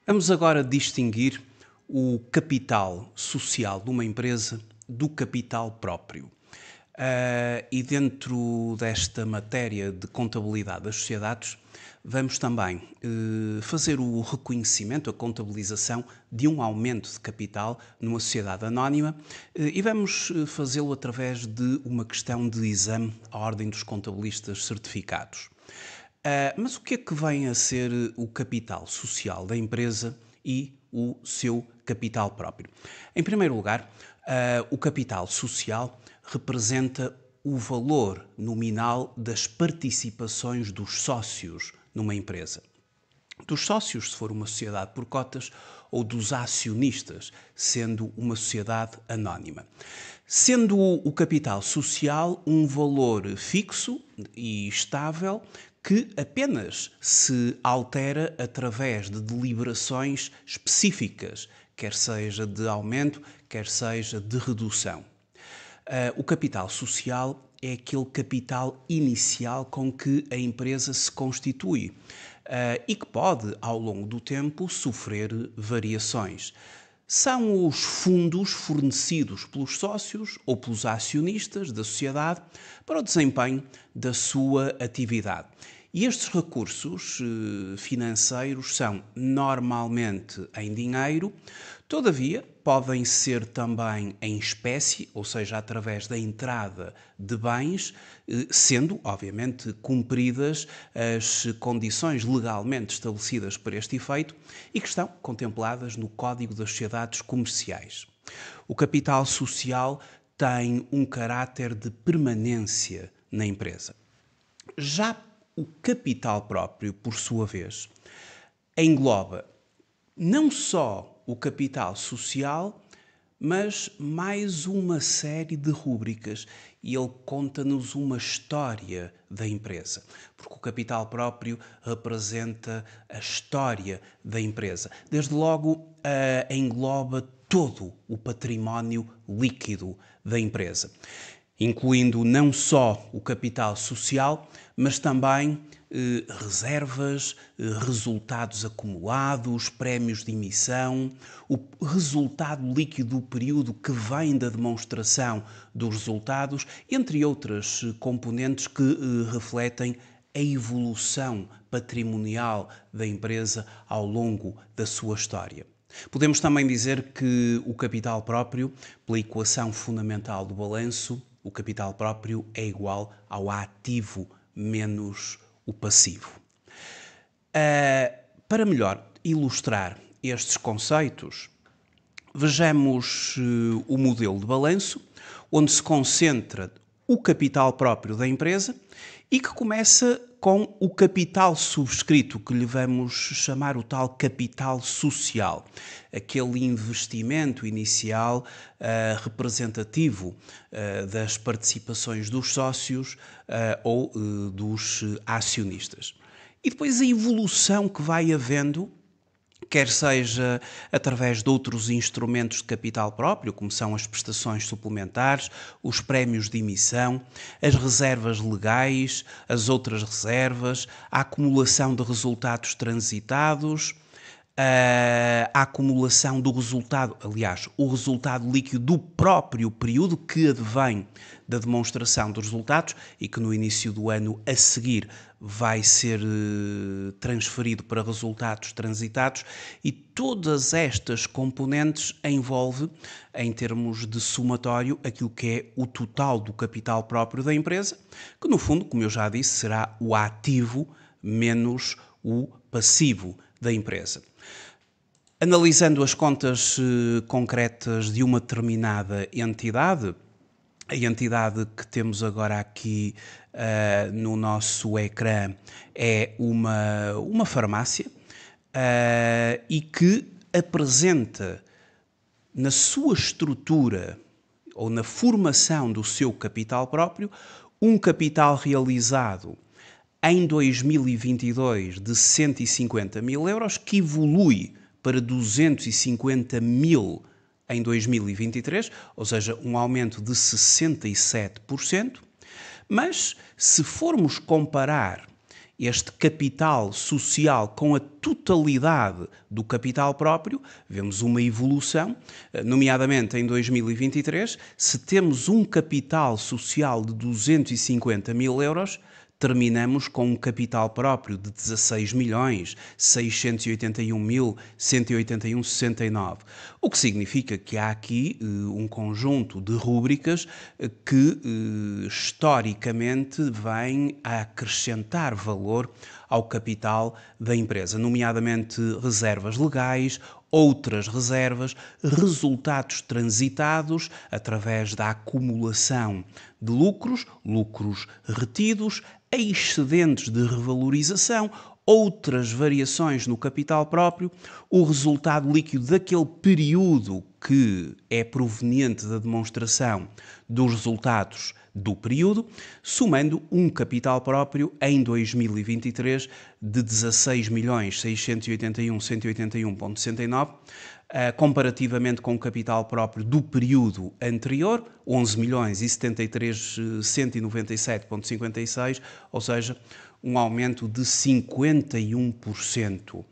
Vamos agora distinguir o capital social de uma empresa do capital próprio. E dentro desta matéria de contabilidade das sociedades, vamos também fazer o reconhecimento, a contabilização de um aumento de capital numa sociedade anónima e vamos fazê-lo através de uma questão de exame à ordem dos contabilistas certificados. Mas o que é que vem a ser o capital social da empresa e o seu capital próprio? Em primeiro lugar, o capital social representa o valor nominal das participações dos sócios numa empresa. Dos sócios, se for uma sociedade por cotas, ou dos acionistas, sendo uma sociedade anónima. Sendo o capital social um valor fixo e estável que apenas se altera através de deliberações específicas, quer seja de aumento, quer seja de redução. O capital social é aquele capital inicial com que a empresa se constitui e que pode, ao longo do tempo, sofrer variações. São os fundos fornecidos pelos sócios ou pelos acionistas da sociedade para o desempenho da sua atividade. E estes recursos financeiros são normalmente em dinheiro, todavia podem ser também em espécie, ou seja, através da entrada de bens, sendo, obviamente, cumpridas as condições legalmente estabelecidas para este efeito e que estão contempladas no Código das Sociedades Comerciais. O capital social tem um caráter de permanência na empresa. Já o capital próprio, por sua vez, engloba não só o capital social, mas mais uma série de rúbricas e ele conta-nos uma história da empresa, porque o capital próprio representa a história da empresa. Desde logo, engloba todo o património líquido da empresa, incluindo não só o capital social, mas também reservas, resultados acumulados, prémios de emissão, o resultado líquido do período que vem da demonstração dos resultados, entre outras componentes que refletem a evolução patrimonial da empresa ao longo da sua história. Podemos também dizer que o capital próprio, pela equação fundamental do balanço, o capital próprio é igual ao ativo menos o passivo. Para melhor ilustrar estes conceitos, vejamos o modelo de balanço, onde se concentra o capital próprio da empresa e que começa com o capital subscrito, que lhe vamos chamar o tal capital social, aquele investimento inicial representativo das participações dos sócios ou dos acionistas. E depois a evolução que vai havendo, quer seja através de outros instrumentos de capital próprio, como são as prestações suplementares, os prémios de emissão, as reservas legais, as outras reservas, a acumulação de resultados transitados, a acumulação do resultado, aliás, o resultado líquido do próprio período que advém da demonstração dos resultados e que no início do ano a seguir vai ser transferido para resultados transitados, e todas estas componentes envolve, em termos de somatório, aquilo que é o total do capital próprio da empresa, que no fundo, como eu já disse, será o ativo menos o passivo da empresa. Analisando as contas concretas de uma determinada entidade, a entidade que temos agora aqui no nosso ecrã é uma farmácia e que apresenta na sua estrutura ou na formação do seu capital próprio um capital realizado em 2022 de 150 mil euros, que evolui para 250 mil em 2023, ou seja, um aumento de 67%, mas se formos comparar este capital social com a totalidade do capital próprio, vemos uma evolução, nomeadamente em 2023, se temos um capital social de 250 mil euros, terminamos com um capital próprio de 16.681.181,69, o que significa que há aqui um conjunto de rúbricas que historicamente vêm a acrescentar valor ao capital da empresa, nomeadamente reservas legais, outras reservas, resultados transitados através da acumulação de lucros, lucros retidos, excedentes de revalorização, outras variações no capital próprio, o resultado líquido daquele período que é proveniente da demonstração dos resultados do período, somando um capital próprio em 2023 de 16.681.181,69, comparativamente com o capital próprio do período anterior, 11.073.197,56, ou seja, um aumento de 51%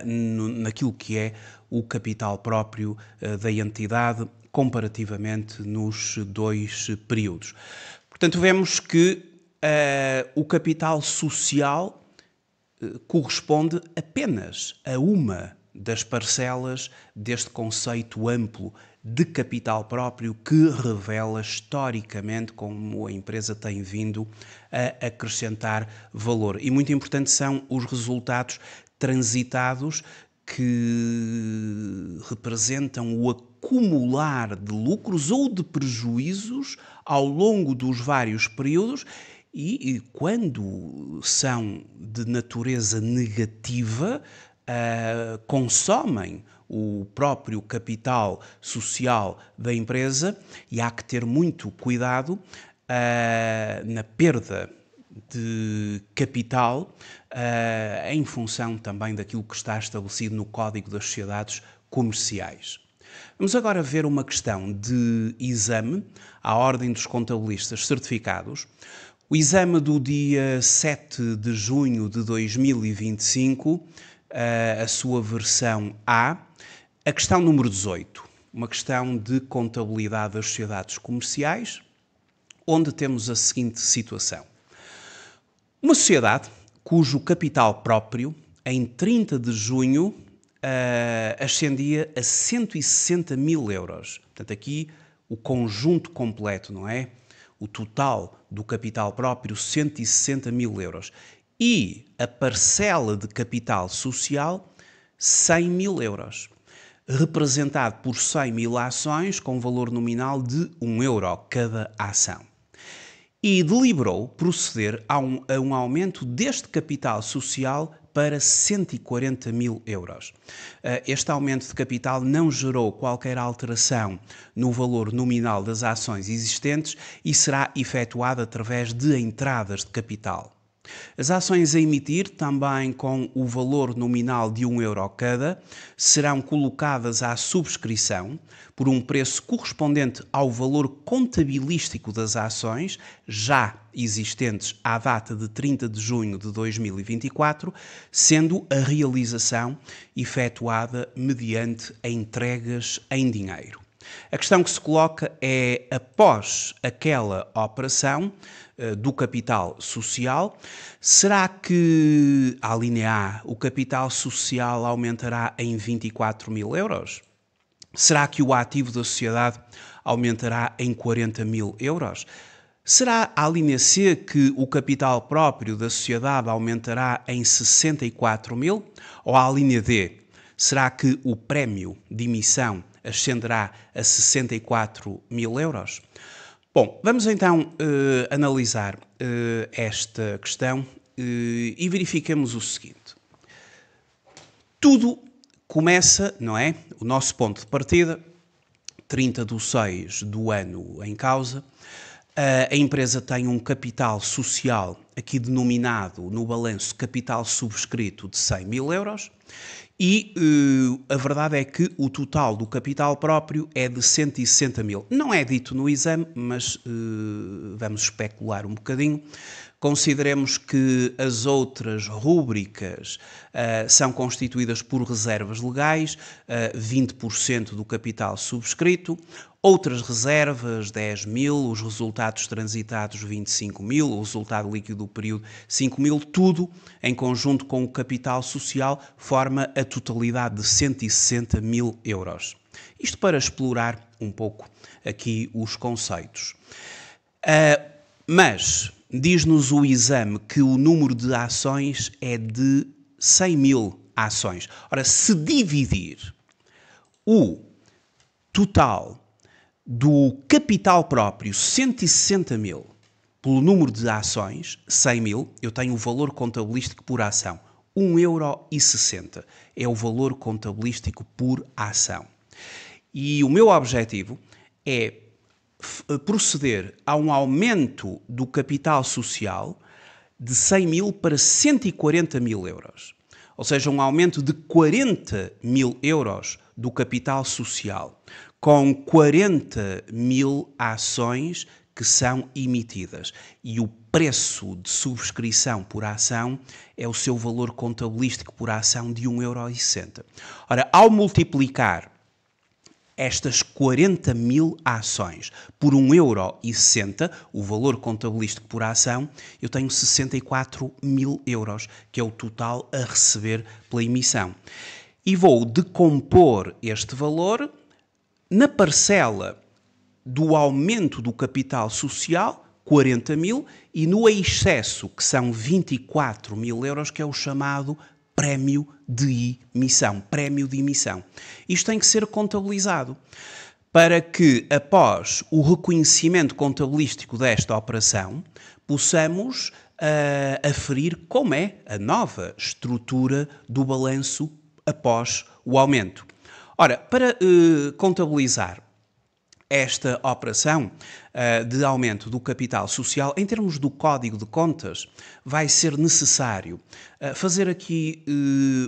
naquilo que é o capital próprio da entidade, comparativamente nos dois períodos. Portanto, vemos que o capital social corresponde apenas a uma das parcelas deste conceito amplo de capital próprio que revela historicamente como a empresa tem vindo a acrescentar valor. E muito importante são os resultados transitados que representam o acumular de lucros ou de prejuízos ao longo dos vários períodos e quando são de natureza negativa, consomem o próprio capital social da empresa e há que ter muito cuidado na perda de capital em função também daquilo que está estabelecido no Código das Sociedades Comerciais. Vamos agora ver uma questão de exame à Ordem dos Contabilistas Certificados. O exame do dia 7 de junho de 2025, a sua versão A, a questão número 18, uma questão de contabilidade das sociedades comerciais, onde temos a seguinte situação. Uma sociedade cujo capital próprio, em 30 de junho, ascendia a 160 mil euros. Portanto, aqui o conjunto completo, não é? O total do capital próprio, 160 mil euros. E a parcela de capital social, 100 mil euros. Representado por 100 mil ações com valor nominal de 1 euro cada ação. E deliberou proceder a um aumento deste capital social para 140 mil euros. Este aumento de capital não gerou qualquer alteração no valor nominal das ações existentes e será efetuado através de entradas de capital. As ações a emitir, também com o valor nominal de 1 euro cada, serão colocadas à subscrição por um preço correspondente ao valor contabilístico das ações já existentes à data de 30 de junho de 2024, sendo a realização efetuada mediante entregas em dinheiro. A questão que se coloca é, após aquela operação do capital social, será que, à linha A, o capital social aumentará em 24 mil euros? Será que o ativo da sociedade aumentará em 40 mil euros? Será à linha C que o capital próprio da sociedade aumentará em 64 mil? Ou à linha D, será que o prémio de emissão ascenderá a 64 mil euros? Bom, vamos então analisar esta questão e verificamos o seguinte. Tudo começa, não é? O nosso ponto de partida, 30/6 do ano em causa. A empresa tem um capital social aqui denominado no balanço capital subscrito de 100 mil euros, e a verdade é que o total do capital próprio é de 160 mil. Não é dito no exame, mas vamos especular um bocadinho. Consideremos que as outras rúbricas são constituídas por reservas legais, 20% do capital subscrito, outras reservas, 10 mil, os resultados transitados, 25 mil, o resultado líquido do período, 5 mil, tudo em conjunto com o capital social forma a totalidade de 160 mil euros. Isto para explorar um pouco aqui os conceitos. Mas diz-nos o exame que o número de ações é de 100 mil ações. Ora, se dividir o total do capital próprio, 160 mil, pelo número de ações, 100 mil, eu tenho o valor contabilístico por ação. 1,60 € é o valor contabilístico por ação. E o meu objetivo é proceder a um aumento do capital social de 100 mil para 140 mil euros. Ou seja, um aumento de 40 mil euros do capital social, com 40 mil ações que são emitidas. E o preço de subscrição por ação é o seu valor contabilístico por ação de 1,60 €. Ora, ao multiplicar estas 40 mil ações por 1,60 €, o valor contabilístico por ação, eu tenho 64 mil euros, que é o total a receber pela emissão. E vou decompor este valor na parcela do aumento do capital social, 40 mil, e no excesso, que são 24 mil euros, que é o chamado prémio de emissão. Prémio de emissão. Isto tem que ser contabilizado para que, após o reconhecimento contabilístico desta operação, possamos aferir como é a nova estrutura do balanço após o aumento. Ora, para contabilizar esta operação de aumento do capital social, em termos do Código de Contas, vai ser necessário fazer aqui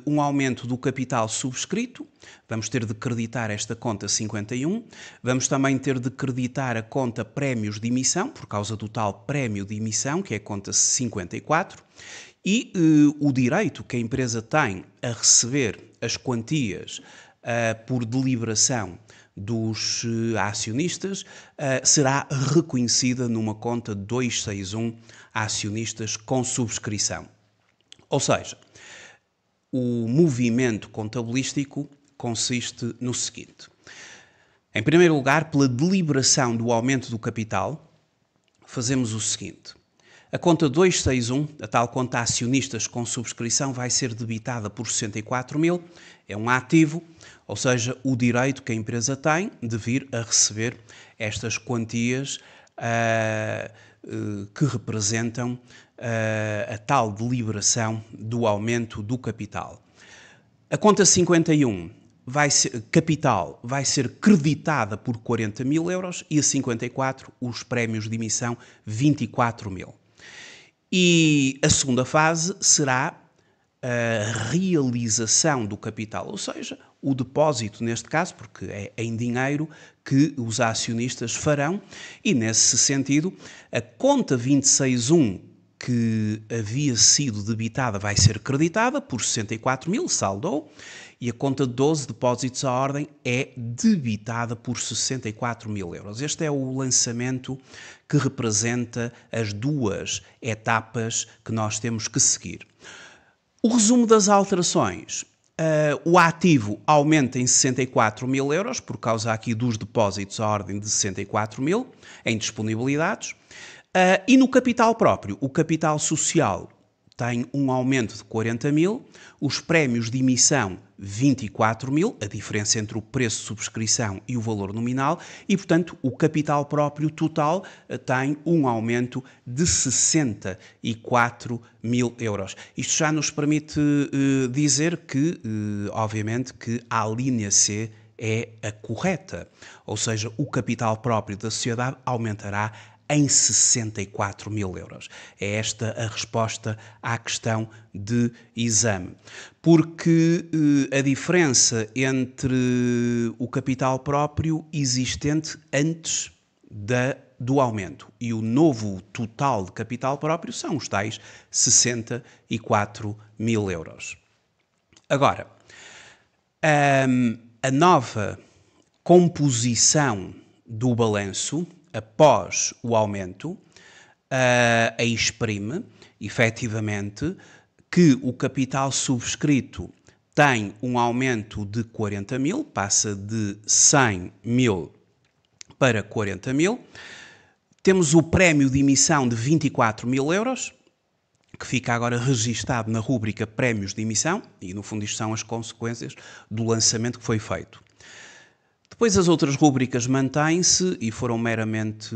um aumento do capital subscrito. Vamos ter de creditar esta conta 51, vamos também ter de creditar a conta prémios de emissão, por causa do tal prémio de emissão, que é a conta 54, e o direito que a empresa tem a receber as quantias por deliberação dos acionistas será reconhecida numa conta 261 acionistas com subscrição. Ou seja, o movimento contabilístico consiste no seguinte. Em primeiro lugar, pela deliberação do aumento do capital, fazemos o seguinte. A conta 261, a tal conta acionistas com subscrição, vai ser debitada por 64 mil, é um ativo, ou seja, o direito que a empresa tem de vir a receber estas quantias que representam a tal deliberação do aumento do capital. A conta 51, capital, vai ser creditada por 40 mil euros e a 54, os prémios de emissão, 24 mil. E a segunda fase será a realização do capital, ou seja, o depósito neste caso, porque é em dinheiro que os acionistas farão, e nesse sentido a conta 261 que havia sido debitada vai ser creditada por 64 mil, saldou, e a conta 12, depósitos à ordem, é debitada por 64 mil euros. Este é o lançamento que representa as duas etapas que nós temos que seguir. O resumo das alterações. O ativo aumenta em 64 mil euros, por causa aqui dos depósitos à ordem de 64 mil, em disponibilidades. E no capital próprio, o capital social tem um aumento de 40 mil, os prémios de emissão 24 mil, a diferença entre o preço de subscrição e o valor nominal, e, portanto, o capital próprio total tem um aumento de 64 mil euros. Isto já nos permite dizer que, obviamente, que a linha C é a correta, ou seja, o capital próprio da sociedade aumentará em 64 mil euros. É esta a resposta à questão de exame. Porque a diferença entre o capital próprio existente antes do aumento e o novo total de capital próprio são os tais 64 mil euros. Agora, a nova composição do balanço após o aumento exprime, efetivamente, que o capital subscrito tem um aumento de 40 mil, passa de 100 mil para 40 mil. Temos o prémio de emissão de 24 mil euros, que fica agora registado na rúbrica prémios de emissão, e no fundo isto são as consequências do lançamento que foi feito. Depois as outras rúbricas mantêm-se e foram meramente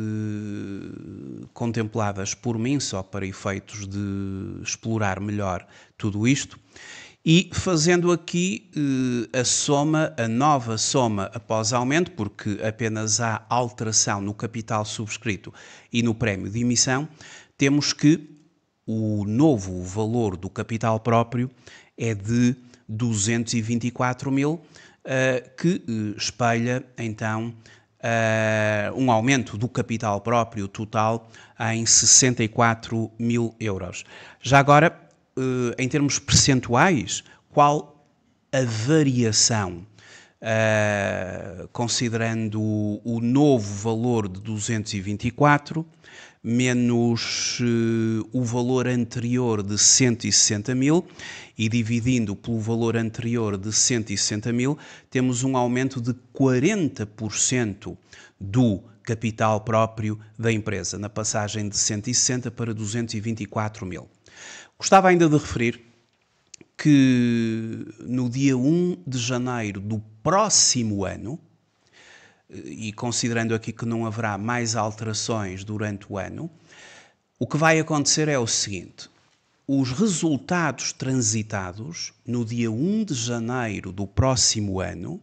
contempladas por mim, só para efeitos de explorar melhor tudo isto. E fazendo aqui a nova soma após aumento, porque apenas há alteração no capital subscrito e no prémio de emissão, temos que o novo valor do capital próprio é de 224 mil, que espelha então um aumento do capital próprio total em 64 mil euros. Já agora, em termos percentuais, qual a variação, considerando o novo valor de 224 menos o valor anterior de 160 mil e dividindo pelo valor anterior de 160 mil, temos um aumento de 40% do capital próprio da empresa, na passagem de 160 para 224 mil. Gostava ainda de referir que no dia 1 de janeiro do próximo ano, e considerando aqui que não haverá mais alterações durante o ano, o que vai acontecer é o seguinte: os resultados transitados no dia 1 de janeiro do próximo ano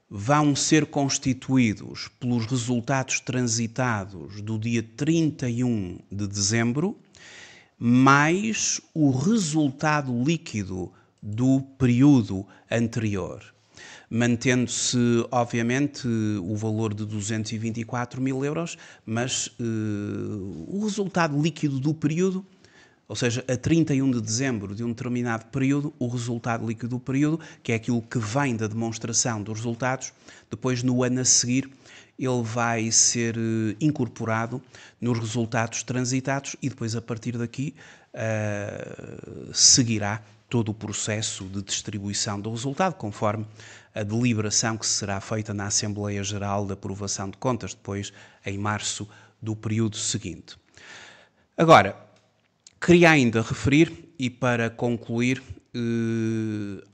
vão ser constituídos pelos resultados transitados do dia 31 de dezembro, mais o resultado líquido do período anterior, mantendo-se, obviamente, o valor de 224 mil euros, mas o resultado líquido do período, ou seja, a 31 de dezembro de um determinado período, o resultado líquido do período, que é aquilo que vem da demonstração dos resultados, depois no ano a seguir ele vai ser incorporado nos resultados transitados e depois a partir daqui seguirá todo o processo de distribuição do resultado, conforme a deliberação que será feita na Assembleia Geral de Aprovação de Contas, depois em março do período seguinte. Agora, queria ainda referir, e para concluir,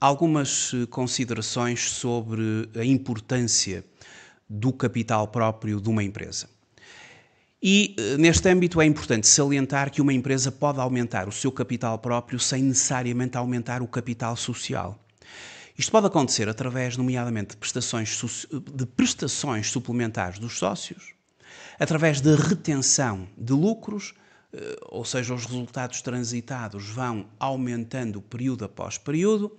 algumas considerações sobre a importância do capital próprio de uma empresa. E neste âmbito é importante salientar que uma empresa pode aumentar o seu capital próprio sem necessariamente aumentar o capital social. Isto pode acontecer através, nomeadamente, de prestações suplementares dos sócios, através da retenção de lucros, ou seja, os resultados transitados vão aumentando período após período,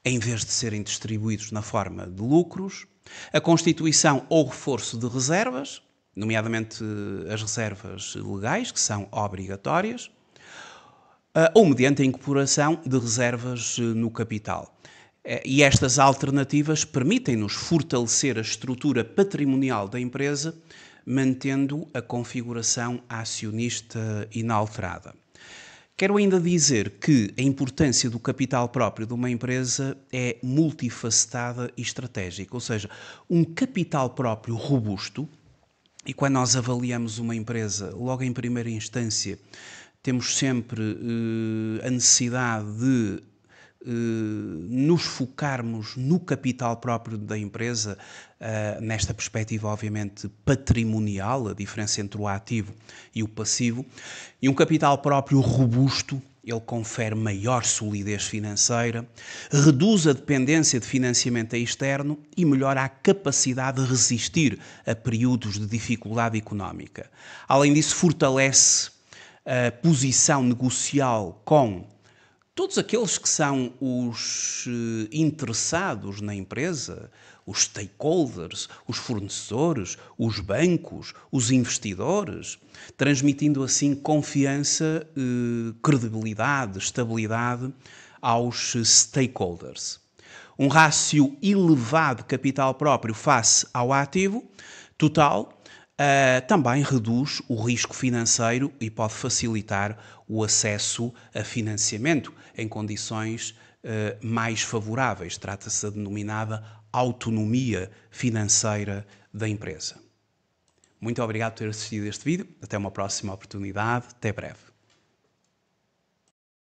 em vez de serem distribuídos na forma de lucros, a constituição ou reforço de reservas, nomeadamente as reservas legais, que são obrigatórias, ou mediante a incorporação de reservas no capital. E estas alternativas permitem-nos fortalecer a estrutura patrimonial da empresa, mantendo a configuração acionista inalterada. Quero ainda dizer que a importância do capital próprio de uma empresa é multifacetada e estratégica, ou seja, um capital próprio robusto, e quando nós avaliamos uma empresa, logo em primeira instância, temos sempre a necessidade de nos focarmos no capital próprio da empresa, nesta perspectiva obviamente patrimonial, a diferença entre o ativo e o passivo, e um capital próprio robusto ele confere maior solidez financeira, reduz a dependência de financiamento externo e melhora a capacidade de resistir a períodos de dificuldade económica. Além disso, fortalece a posição negocial com todos aqueles que são os interessados na empresa, os stakeholders, os fornecedores, os bancos, os investidores, transmitindo assim confiança, credibilidade, estabilidade aos stakeholders. Um rácio elevado de capital próprio face ao ativo total também reduz o risco financeiro e pode facilitar o acesso a financiamento em condições mais favoráveis. Trata-se da denominada autonomia financeira da empresa. Muito obrigado por ter assistido a este vídeo. Até uma próxima oportunidade. Até breve.